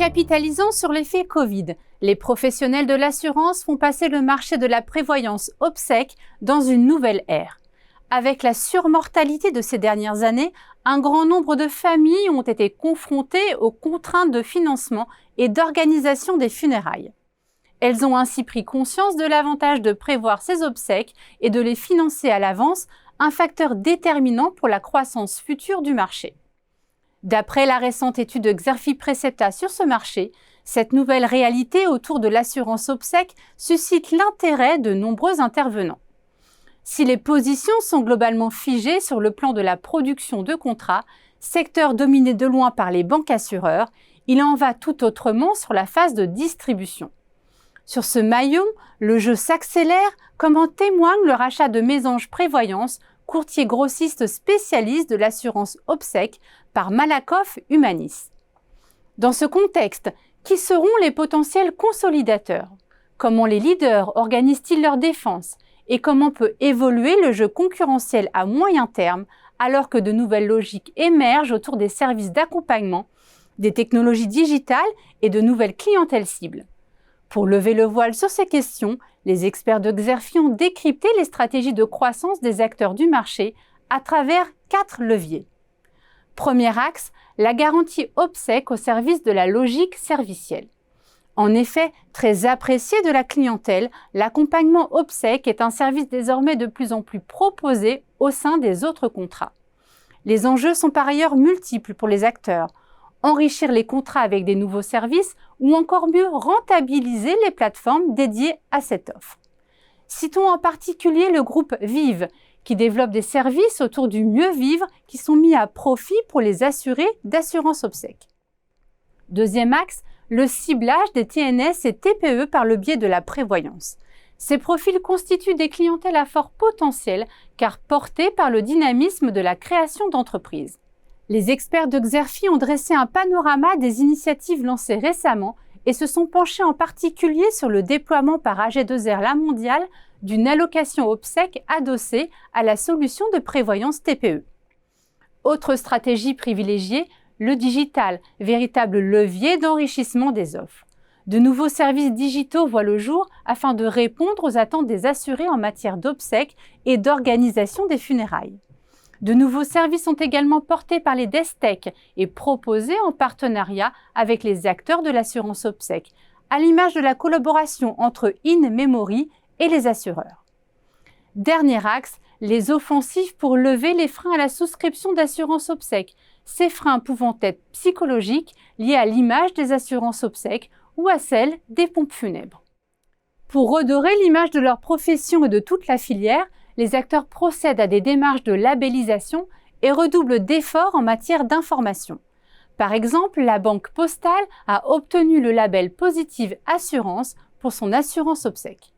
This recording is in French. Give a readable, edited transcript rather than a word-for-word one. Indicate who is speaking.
Speaker 1: Capitalisant sur l'effet Covid, les professionnels de l'assurance font passer le marché de la prévoyance obsèque dans une nouvelle ère. Avec la surmortalité de ces dernières années, un grand nombre de familles ont été confrontées aux contraintes de financement et d'organisation des funérailles. Elles ont ainsi pris conscience de l'avantage de prévoir ces obsèques et de les financer à l'avance, un facteur déterminant pour la croissance future du marché. D'après la récente étude Xerfi Precepta sur ce marché, cette nouvelle réalité autour de l'assurance obsèque suscite l'intérêt de nombreux intervenants. Si les positions sont globalement figées sur le plan de la production de contrats, secteur dominé de loin par les banques assureurs, il en va tout autrement sur la phase de distribution. Sur ce maillon, le jeu s'accélère, comme en témoigne le rachat de Mésange Prévoyance, courtier grossiste spécialiste de l'assurance obsèque, par Malakoff Humanis. Dans ce contexte, qui seront les potentiels consolidateurs? Comment les leaders organisent-ils leur défense? Et comment peut évoluer le jeu concurrentiel à moyen terme alors que de nouvelles logiques émergent autour des services d'accompagnement, des technologies digitales et de nouvelles clientèles cibles? Pour lever le voile sur ces questions, les experts de Xerfi ont décrypté les stratégies de croissance des acteurs du marché à travers 4 leviers. Premier axe, la garantie obsèque au service de la logique servicielle. En effet, très apprécié de la clientèle, l'accompagnement obsèque est un service désormais de plus en plus proposé au sein des autres contrats. Les enjeux sont par ailleurs multiples pour les acteurs. Enrichir les contrats avec des nouveaux services ou encore mieux rentabiliser les plateformes dédiées à cette offre. Citons en particulier le groupe Vive, qui développe des services autour du mieux vivre qui sont mis à profit pour les assurés d'assurance obsèque. Deuxième axe, le ciblage des TNS et TPE par le biais de la prévoyance. Ces profils constituent des clientèles à fort potentiel car portés par le dynamisme de la création d'entreprises. Les experts de Xerfi ont dressé un panorama des initiatives lancées récemment et se sont penchés en particulier sur le déploiement par AG2R La Mondiale d'une allocation obsèque adossée à la solution de prévoyance TPE. Autre stratégie privilégiée, le digital, véritable levier d'enrichissement des offres. De nouveaux services digitaux voient le jour afin de répondre aux attentes des assurés en matière d'obsèques et d'organisation des funérailles. De nouveaux services sont également portés par les Destech et proposés en partenariat avec les acteurs de l'assurance obsèque, à l'image de la collaboration entre In Memory et les assureurs. Dernier axe, les offensives pour lever les freins à la souscription d'assurance obsèque, ces freins pouvant être psychologiques, liés à l'image des assurances obsèques ou à celle des pompes funèbres. Pour redorer l'image de leur profession et de toute la filière, les acteurs procèdent à des démarches de labellisation et redoublent d'efforts en matière d'information. Par exemple, la Banque Postale a obtenu le label Positive Assurance pour son assurance obsèque.